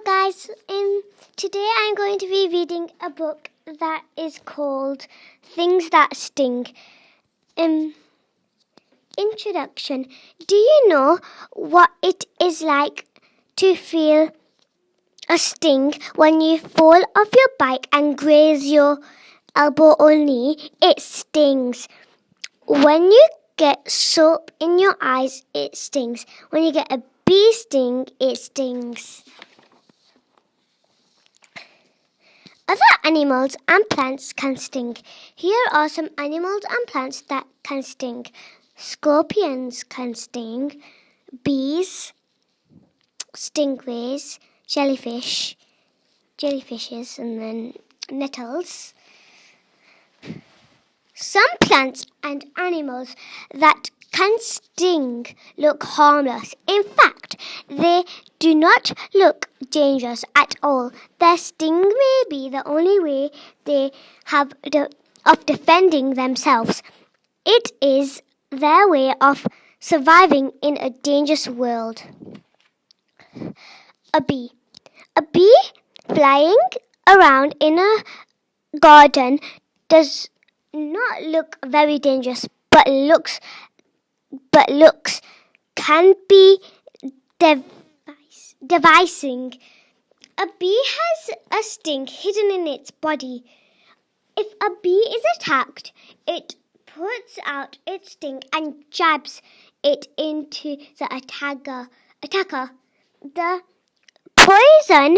guys, today I'm going to be reading a book that is called Things That Sting. Introduction. Do you know what it is like to feel a sting when you fall off your bike and graze your elbow or knee? It stings. When you get soap in your eyes, it stings. When you get a bee sting, it stings. Other animals and plants can sting. Here are some animals and plants that can sting. Scorpions can sting. Bees, stingrays, jellyfishes, and then nettles. Some plants and animals that can sting look harmless. In fact, they do not look dangerous at all. Their sting may be the only way they have of defending themselves. It is their way of surviving in a dangerous world. A bee. A bee flying around in a garden does not look very dangerous, but looks can be devastating. A bee has a sting hidden in its body. If a bee is attacked, it puts out its sting and jabs it into the attacker. The poison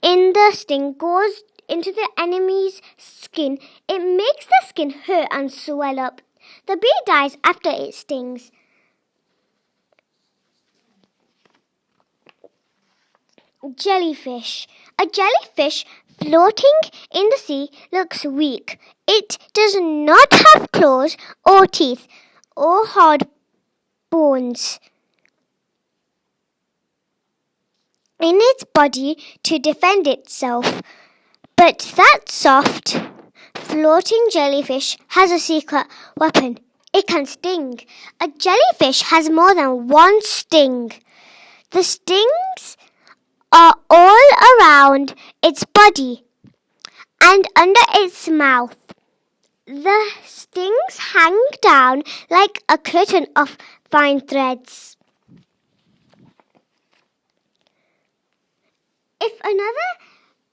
in the sting goes into the enemy's skin. It makes the skin hurt and swell up. The bee dies after it stings. Jellyfish. A jellyfish floating in the sea looks weak. It does not have claws or teeth or hard bones in its body to defend itself. But that soft, floating jellyfish has a secret weapon. It can sting. A jellyfish has more than one sting. The stings are all around its body and under its mouth. The stings hang down like a curtain of fine threads. If another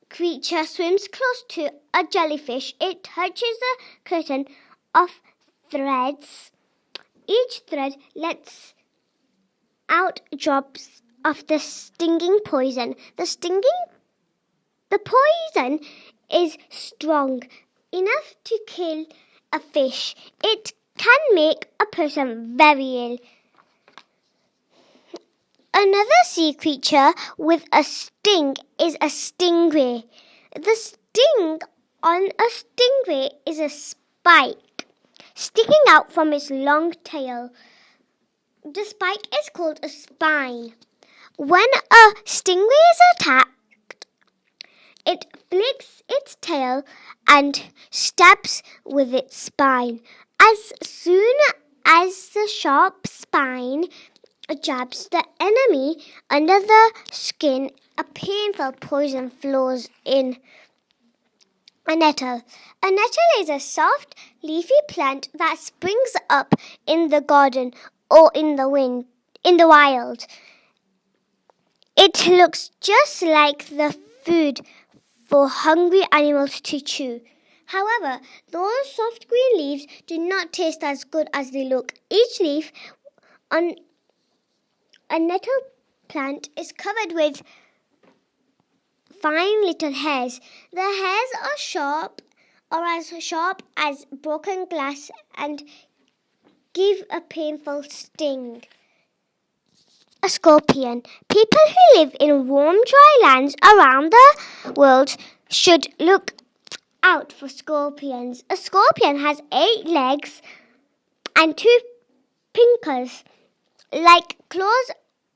creature swims close to a jellyfish, it touches the curtain of threads. Each thread lets out drops of the stinging poison. The poison is strong enough to kill a fish. It can make a person very ill. Another sea creature with a sting is a stingray. The sting on a stingray is a spike sticking out from its long tail. The spike is called a spine. When a stingray is attacked, it flicks its tail and stabs with its spine. As soon as the sharp spine jabs the enemy under the skin, a painful poison flows in. A nettle. A nettle is a soft, leafy plant that springs up in the garden or in the wild. It looks just like the food for hungry animals to chew. However, those soft green leaves do not taste as good as they look. Each leaf on a nettle plant is covered with fine little hairs. The hairs are as sharp as broken glass and give a painful sting. A scorpion. People who live in warm, dry lands around the world should look out for scorpions. A scorpion has 8 legs and 2 pincers, like claws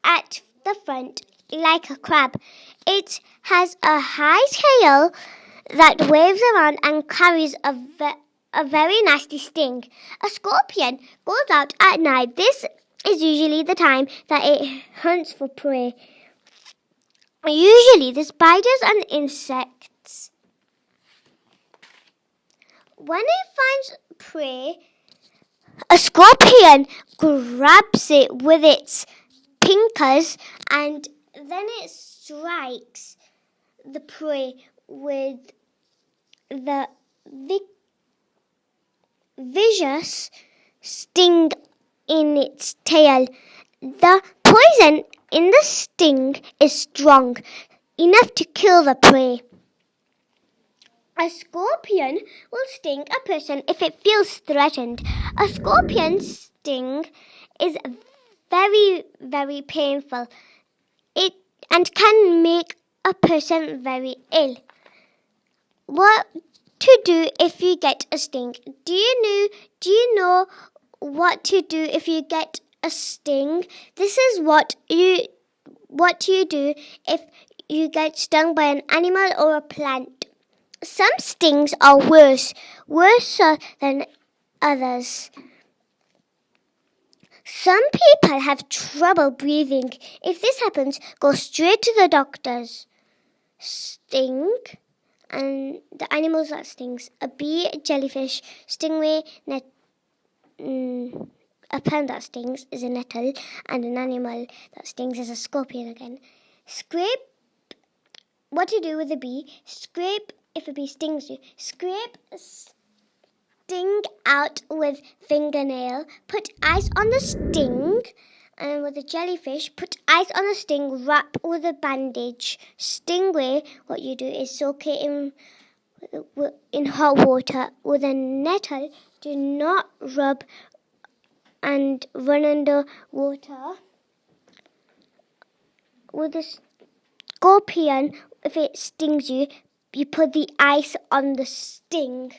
at the front, like a crab. It has a high tail that waves around and carries a very nasty sting. A scorpion goes out at night. This is usually the time that it hunts for prey. Usually the spiders and insects. When it finds prey, a scorpion grabs it with its pincers and then it strikes the prey with the vicious sting in its tail. The poison in the sting is strong enough to kill the prey. A scorpion will sting a person if it feels threatened. A scorpion's sting is very, very painful. It can make a person very ill. What to do if you get a sting? Do you know what to do if you get a sting? This is what you do if you get stung by an animal or a plant. Some stings are worse than others. Some people have trouble breathing. If this happens, go straight to the doctors. Sting and the animals that stings: a bee, a jellyfish, stingray, a plant that stings is a nettle, and an animal that stings is a scorpion again. What to do with a bee? Scrape if a bee stings you. Scrape sting out with fingernail. Put ice on the sting. And with a jellyfish, put ice on the sting, wrap with a bandage. Stingray, what you do is soak it in hot water. With a nettle, do not rub and run under water. With a scorpion, if it stings you, you put the ice on the sting.